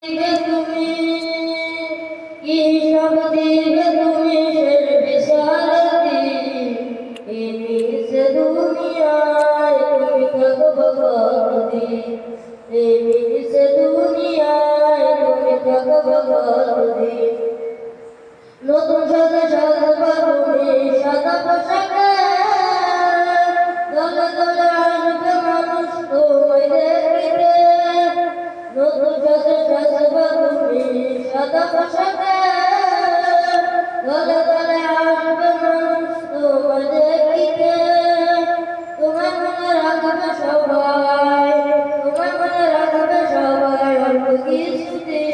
তুমি কি সব দিবে তুমি শের বিশারতি ইনিস দুনিয়ায় তুমি থাকো ভগবতী ইনিস দুনিয়ায় তুমি থাকো ভগবতী নতুন সাজে সাজবা তুমি সাদা পোশাকে দলে দলে আসবে মানুষ তোমায় দেখিতে নতুন সাজে সাজবা তুমি সাদা পোশাকে দলে দলে আসবে মানুষ তোমায় দেখিতে তোমায় মনে রাখবে সবাই তোমায় মনে রাখবে সবাই অল্প কিছুতে